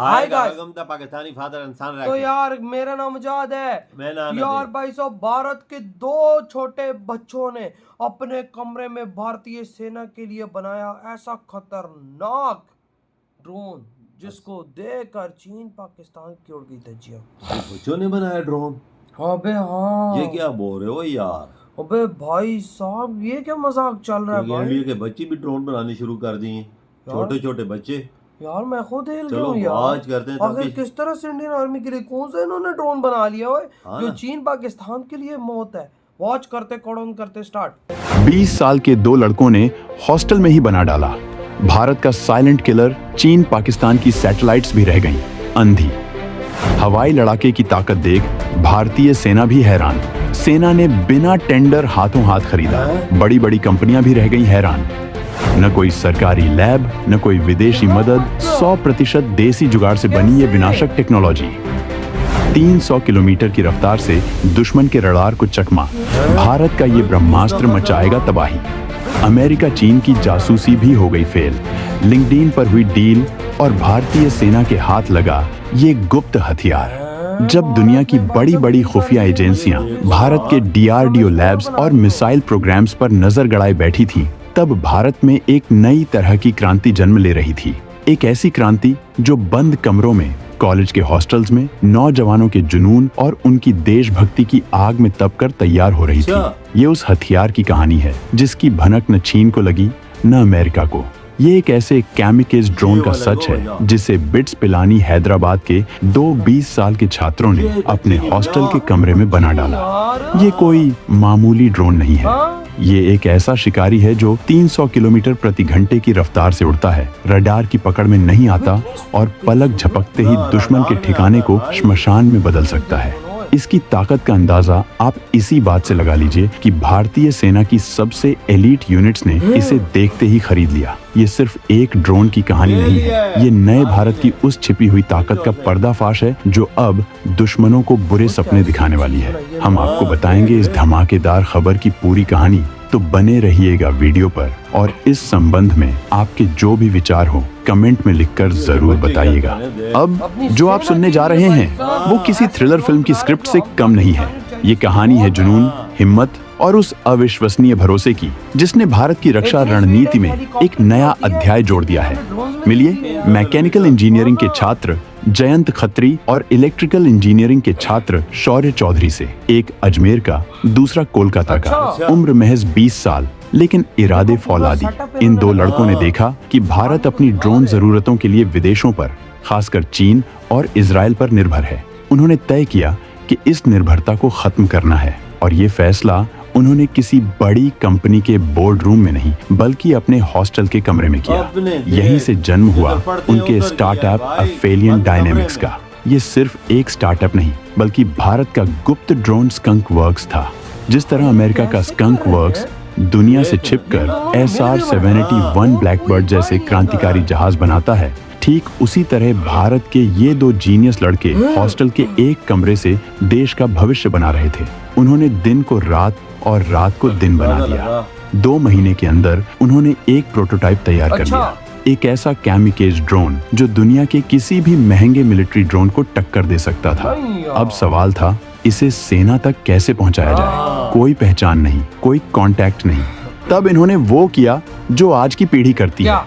Hi guys. Pakistani father इंसान तो यार मेरा नाम मुजाद है। मैं नाम यार भाई साहब, भारत के दो छोटे बच्चों ने अपने कमरे में भारतीय सेना के लिए बनाया ऐसा खतरनाक ड्रोन जिसको देखकर चीन पाकिस्तान की उड़ गई धज्जियां। बच्चों ने बनाया ड्रोन? अबे हाँ, ये क्या बोल रहे हो यार? अबे भाई साहब ये क्या मजाक चल रहा है भाई? इंडिया के बच्चे भी ड्रोन बनाने शुरू कर दिए, छोटे छोटे बच्चे। यार मैं खुद हिल गया चलो हूँ यार। आज करते हैं आखिर किस तरह से इंडियन आर्मी के लिए कौन सा इन्होंने ड्रोन बना लिया है हाँ जो ना? चीन पाकिस्तान के लिए मौत है। वॉच करते कौन करते स्टार्ट। 20 साल के दो लड़कों ने हॉस्टल में ही बना डाला भारत का साइलेंट किलर। चीन पाकिस्तान की सैटेलाइट्स भी रह गईं अंधी। हवाई लड़ाके की ताकत देख भारतीय सेना भी हैरान। सेना ने बिना टेंडर हाथों हाथ खरीदा। बड़ी बड़ी कंपनियां भी रह गईं हैरान। न कोई सरकारी लैब, न कोई विदेशी मदद, 100% देसी जुगाड़ से बनी ये विनाशक टेक्नोलॉजी। 300 किलोमीटर की रफ्तार से दुश्मन के रडार को चकमा। भारत का ये ब्रह्मास्त्र मचाएगा तबाही। अमेरिका चीन की जासूसी भी हो गई फेल। लिंक्डइन पर हुई डील और भारतीय सेना के हाथ लगा ये गुप्त हथियार। जब दुनिया की बड़ी बड़ी खुफिया एजेंसियां भारत के डीआरडीओ लैब्स और मिसाइल प्रोग्राम्स पर नजर गड़ाए बैठी थीं, तब भारत में एक नई तरह की क्रांति जन्म ले रही थी। एक ऐसी क्रांति जो बंद कमरों में, कॉलेज के हॉस्टल्स में नौजवानों के जुनून और उनकी देशभक्ति की आग में तपकर तैयार हो रही थी। ये उस हथियार की कहानी है जिसकी भनक न चीन को लगी न अमेरिका को। ये एक ऐसे कैमिकेज ड्रोन का सच है जिसे बिट्स पिलानी हैदराबाद के दो 20 साल के छात्रों ने अपने हॉस्टल के कमरे में बना डाला। ये कोई मामूली ड्रोन नहीं है। ये एक ऐसा शिकारी है जो 300 किलोमीटर प्रति घंटे की रफ्तार से उड़ता है, रडार की पकड़ में नहीं आता और पलक झपकते ही दुश्मन के ठिकाने को श्मशान में बदल सकता है। इसकी ताकत का अंदाजा आप इसी बात से लगा लीजिए कि भारतीय सेना की सबसे एलीट यूनिट्स ने इसे देखते ही खरीद लिया। ये सिर्फ एक ड्रोन की कहानी नहीं है, ये नए भारत की उस छिपी हुई ताकत का पर्दाफाश है जो अब दुश्मनों को बुरे सपने दिखाने वाली है। हम आपको बताएंगे इस धमाकेदार खबर की पूरी कहानी, तो बने रहिएगा वीडियो पर। और इस संबंध में आपके जो भी विचार हो कमेंट में लिखकर जरूर बताइएगा। अब जो आप सुनने जा रहे हैं वो किसी थ्रिलर फिल्म की स्क्रिप्ट से कम नहीं है। ये कहानी है जुनून, हिम्मत और उस अविश्वसनीय भरोसे की जिसने भारत की रक्षा रणनीति में एक नया अध्याय जोड़ दिया है। मिलिए मैकेनिकल इंजीनियरिंग के छात्र जयंत खत्री और इलेक्ट्रिकल इंजीनियरिंग के छात्र शौर्य चौधरी से। एक अजमेर का, दूसरा कोलकाता का। उम्र महज 20 साल, लेकिन इरादे फौलादी। इन दो लड़कों ने देखा कि भारत अपनी ड्रोन जरूरतों के लिए विदेशों पर, खासकर चीन और इजराइल पर निर्भर है। उन्होंने तय किया कि इस निर्भरता को खत्म करना है, और ये फैसला उन्होंने किसी बड़ी कंपनी के बोर्ड रूम में नहीं बल्कि अपने हॉस्टल के कमरे में किया। यहीं से जन्म हुआ उनके स्टार्टअप अफेलियन डायनेमिक्स का। ये सिर्फ एक स्टार्टअप नहीं बल्कि भारत का गुप्त ड्रोन स्कंक वर्क्स था। जिस तरह अमेरिका का स्कंक वर्क्स दुनिया से छिपकर SR-71 ब्लैकबर्ड जैसे क्रांतिकारी जहाज बनाता है, ठीक उसी तरह भारत के ये दो जीनियस लड़के हॉस्टल के एक कमरे से देश का भविष्य बना रहे थे। उन्होंने दिन को रात और रात को दिन बना दिया। 2 महीने के अंदर उन्होंने एक प्रोटोटाइप तैयार कर लिया। एक ऐसा कैमिकेज ड्रोन जो दुनिया के किसी भी महंगे मिलिट्री ड्रोन को टक्कर दे सकता था। अब सवाल था इसे सेना तक कैसे पहुंचाया जाए। कोई पहचान नहीं, कोई कांटेक्ट नहीं। तब इन्होंने वो किया जो आज की पीढ़ी करती है।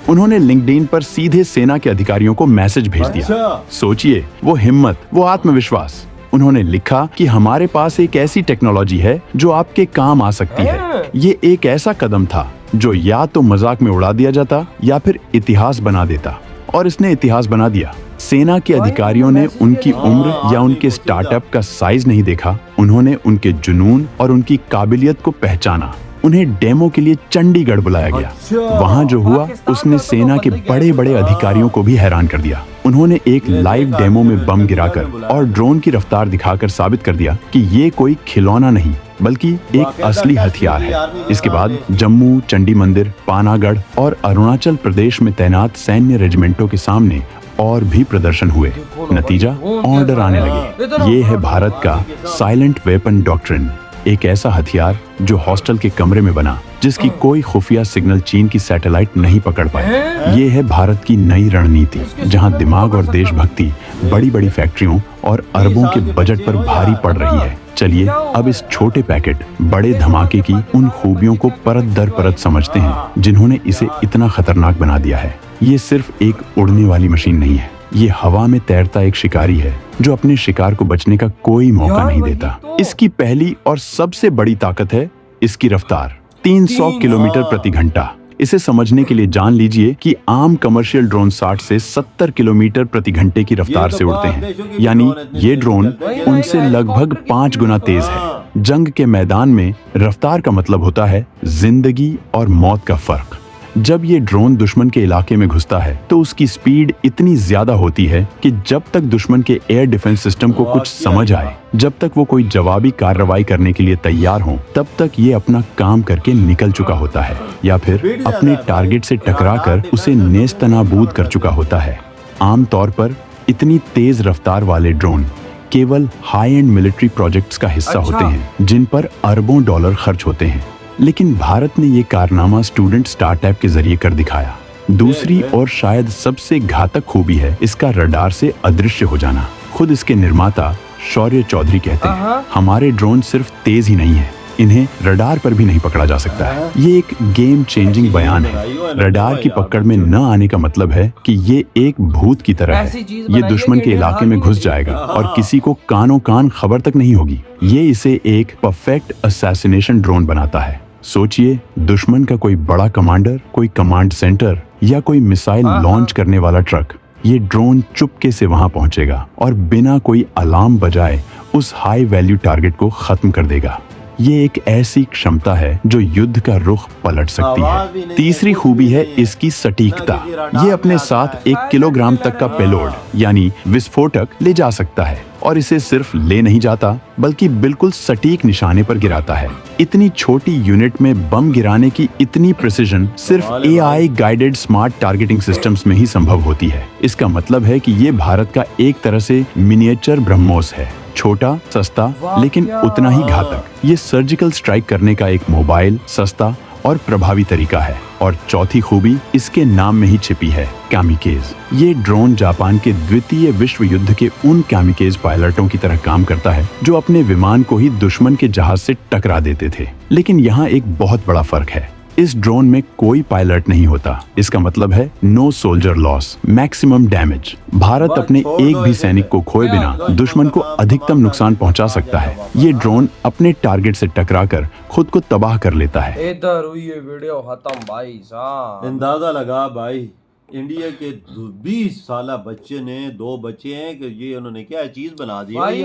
उन्होंने लिंक्डइन पर सीधे सेना के अधिकारियों को मैसेज भेज दिया। सोचिए, वो हिम्मत, वो आत्मविश्वास। उन्होंने लिखा कि हमारे पास एक ऐसी टेक्नोलॉजी है जो आपके काम आ सकती है। ये एक ऐसा कदम था जो या तो मजाक में उड़ा दिया जाता या फिर इतिहास बना देता, और इसने इतिहास बना दिया। सेना के अधिकारियों ने उनकी उम्र या उनके स्टार्टअप का साइज नहीं देखा, उन्होंने उनके जुनून और उनकी काबिलियत को पहचाना। उन्हें डेमो के लिए चंडीगढ़ बुलाया गया। वहाँ जो हुआ उसने सेना के बड़े बड़े अधिकारियों को भी हैरान कर दिया। उन्होंने एक लाइव डेमो में बम गिराकर और ड्रोन की रफ्तार दिखाकर साबित कर दिया कि ये कोई खिलौना नहीं बल्कि एक असली हथियार है। इसके बाद जम्मू, चंडी मंदिर, पानागढ़ और अरुणाचल प्रदेश में तैनात सैन्य रेजिमेंटों के सामने और भी प्रदर्शन हुए। नतीजा, ऑर्डर आने लगे। ये है भारत का साइलेंट वेपन डॉक्ट्रिन, एक ऐसा हथियार जो हॉस्टल के कमरे में बना जिसकी कोई खुफिया सिग्नल चीन की सैटेलाइट नहीं पकड़ पाई। हैं? ये है भारत की नई रणनीति, इसके जहां सिग्नल दिमाग पकड़ और सकता देशभक्ति बड़ी बड़ी फैक्ट्रियों और अरबों के बजट पर भारी पड़ रही है। चलिए अब इस छोटे पैकेट बड़े धमाके की उन खूबियों को परत दर परत समझते हैं जिन्होंने इसे इतना खतरनाक बना दिया है। ये सिर्फ एक उड़ने वाली मशीन नहीं है, ये हवा में तैरता एक शिकारी है जो अपने शिकार को बचने का कोई मौका यार नहीं वही देता। तो। इसकी पहली और सबसे बड़ी ताकत है इसकी रफ्तार, 300 किलोमीटर प्रति घंटा। इसे समझने के लिए जान लीजिए कि आम कमर्शियल ड्रोन 60 से 70 किलोमीटर प्रति घंटे की रफ्तार से उड़ते हैं, यानी ये ड्रोन उनसे लगभग 5 गुना तेज है। जंग के मैदान में रफ्तार का मतलब होता है जिंदगी और मौत का फर्क। जब ये ड्रोन दुश्मन के इलाके में घुसता है तो उसकी स्पीड इतनी ज्यादा होती है कि जब तक दुश्मन के एयर डिफेंस सिस्टम को कुछ समझ आए, जब तक वो कोई जवाबी कार्रवाई करने के लिए तैयार हो, तब तक ये अपना काम करके निकल चुका होता है या फिर अपने टारगेट से टकराकर उसे नेस्तनाबूद कर चुका होता है। आमतौर पर इतनी तेज रफ्तार वाले ड्रोन केवल हाई एंड मिलिट्री प्रोजेक्ट्स का हिस्सा होते हैं जिन पर अरबों डॉलर खर्च होते हैं, लेकिन भारत ने ये कारनामा स्टूडेंट स्टार्टअप के जरिए कर दिखाया। दूसरी और शायद सबसे घातक खूबी है इसका रडार से अदृश्य हो जाना। खुद इसके निर्माता शौर्य चौधरी कहते हैं, हमारे ड्रोन सिर्फ तेज ही नहीं है, इन्हें रडार पर भी नहीं पकड़ा जा सकता है। ये एक गेम चेंजिंग बयान है। रडार की पकड़ में न आने का मतलब है कि ये एक भूत की तरह है। ये दुश्मन के इलाके में घुस जाएगा और किसी को कानों कान खबर तक नहीं होगी। ये इसे एक परफेक्ट असैसिनेशन ड्रोन बनाता है। सोचिए, दुश्मन का कोई बड़ा कमांडर, कोई कमांड सेंटर या कोई मिसाइल लॉन्च करने वाला ट्रक, ये ड्रोन चुपके से वहां पहुंचेगा और बिना कोई अलार्म बजाए उस हाई वैल्यू टारगेट को खत्म कर देगा। ये एक ऐसी क्षमता है जो युद्ध का रुख पलट सकती है। तीसरी खूबी है इसकी सटीकता। ये अपने साथ 1 किलोग्राम तक का पेलोड यानी विस्फोटक ले जा सकता है और इसे सिर्फ ले नहीं जाता बल्कि बिल्कुल सटीक निशाने पर गिराता है। इतनी छोटी यूनिट में बम गिराने की इतनी प्रिसिजन सिर्फ AI guided smart targeting systems में ही संभव होती है। इसका मतलब है कि ये भारत का एक तरह से मिनिएचर ब्रह्मोस है, छोटा, सस्ता लेकिन उतना ही घातक। ये सर्जिकल स्ट्राइक करने का एक मोबाइल, सस्ता और प्रभावी तरीका है। और चौथी खूबी इसके नाम में ही छिपी है, कामिकेज। ये ड्रोन जापान के द्वितीय विश्व युद्ध के उन कामिकेज पायलटों की तरह काम करता है जो अपने विमान को ही दुश्मन के जहाज से टकरा देते थे। लेकिन यहाँ एक बहुत बड़ा फर्क है, इस ड्रोन में कोई पायलट नहीं होता। इसका मतलब है no soldier loss, maximum damage. Bharat अपने एक भी सैनिक को खोए बिना दुश्मन को अधिकतम नुकसान पहुंचा सकता है। ये ड्रोन अपने टारगेट से टकराकर खुद को तबाह कर लेता है। इधर हुई ये वीडियो खत्म भाई साहब। अंदाजा लगा भाई, इंडिया के 20 साला बच्चे ने 2 बच्चे हैं कि ये उन्होंने क्या चीज बना दी भाई।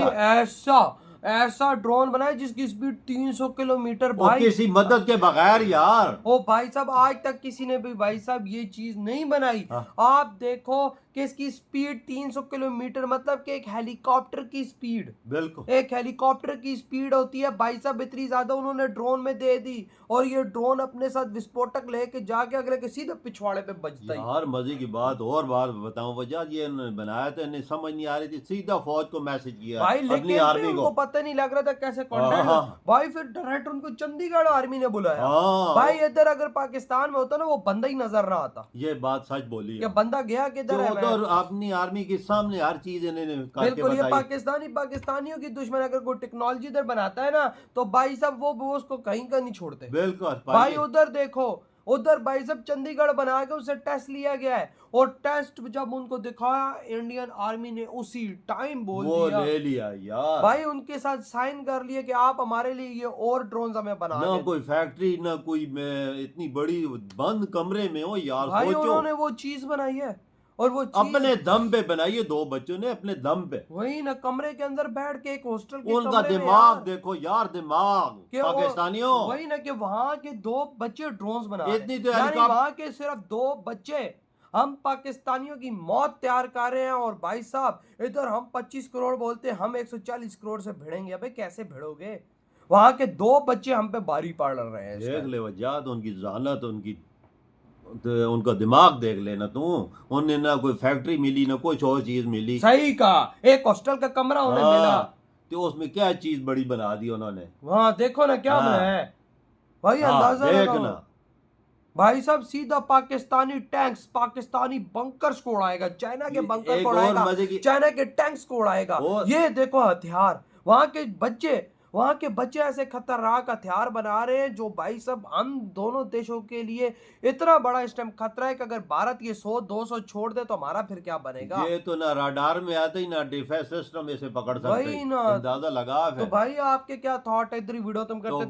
ऐसा ड्रोन बनाया जिसकी स्पीड 300 किलोमीटर भाई, किसी मदद के बगैर यार। ओ भाई साहब, आज तक किसी ने भी भाई साहब ये चीज नहीं बनाई। आप देखो कि इसकी स्पीड 300 किलोमीटर मतलब कि एक हेलीकॉप्टर की स्पीड, बिल्कुल एक हेलीकॉप्टर की स्पीड होती है भाई साहब। इतनी ज्यादा उन्होंने ड्रोन में दे दी और ये ड्रोन अपने साथ विस्फोटक लेके जाके अगले के सीधे पिछवाड़े पे बजता है। यार मजे की बात और बात बताऊं, वजह ये इन्होंने बनाया था, इन्हें समझ नहीं आ रही थी, सीधा फौज को मैसेज किया भाई, अपनी लेकिन आर्मी उनको को। पता नहीं लग रहा था कैसे कॉन्टेक्ट। भाई फिर डायरेक्ट उनको चंडीगढ़ आर्मी ने बुलाया। हाँ। भाई इधर अगर पाकिस्तान में होता ना, वो बंदा ही नजर ना आता। ये बात सच बोली ये बंदा गया किधर है? उधर अपनी आर्मी के सामने हर चीज इन्होंने करके बिल्कुल, ये बताई। पाकिस्तानियों की दुश्मन अगर कोई टेक्नोलॉजी इधर बनाता है ना, तो भाई साहब वो उसको कहीं का नहीं छोड़ते। बिल्कुल भाई उधर देखो, उधर भाई साहब चंडीगढ़ बना के उसे टेस्ट लिया गया है और टेस्ट जब उनको दिखाया इंडियन आर्मी ने उसी टाइम बोल दिया, ले लिया यार। भाई उनके साथ साइन कर लिए कि आप हमारे लिए ये और ड्रोन हमें बना ना कोई फैक्ट्री ना कोई इतनी बड़ी बंद कमरे में हो यार। भाई सोचो उन्होंने वो चीज बनाई है और वो चीज अपने दम पे बनाई है, 2 बच्चों ने अपने दम पे। वही ना, कमरे के अंदर बैठ के एक हॉस्टल के उनका कमरे में दिमाग यार, देखो यार, दिमाग कि पाकिस्तानियों। वही ना कि वहां के 2 बच्चे ड्रोन्स बना रहे हैं। इतनी तो यानी हेलीकॉप्टर- वहां के सिर्फ 2 बच्चे हम पाकिस्तानियों की मौत तैयार कर रहे हैं। और भाई साहब इधर हम 25 करोड़ बोलते हैं, हम 140 करोड़ से भिड़ेंगे। अबे कैसे भिड़ोगे? वहां के 2 बच्चे हम पे भारी पड़ रहे हैं। देख ले वजह तो उनकी ज़ानत, उनकी तो उनका दिमाग देख लेना तू। उन्हें ना कोई फैक्ट्री मिली ना कुछ और चीज मिली। सही कहा, एक हॉस्टल का कमरा उन्हें मिला तो उसमें क्या चीज बड़ी बना दी उन्होंने। वहां देखो ना क्या बनाया है। भाई हाँ, अंदाजा लगाओ। देखना भाई साहब सीधा पाकिस्तानी टैंक्स पाकिस्तानी बंकर्स को उड़ाएगा, चाइना के बंकर एक को और उड़ाएगा, मजे की चाइना के टैंक्स को उड़ाएगा। और ये देखो हथियार, वहां के बच्चे ऐसे खतरनाक हथियार बना रहे हैं जो भाई साहब हम दोनों देशों के लिए इतना बड़ा इस टाइम खतरा है कि अगर भारत ये 100-200 छोड़ दे तो हमारा फिर क्या बनेगा। ये तो ना राडार में आते ही ना डिफेंस सिस्टम इसे पकड़ सकते, वही ना। अंदाजा लगा तो फिर। भाई आपके क्या थॉट है, इधर वीडियो तुम करते तो तो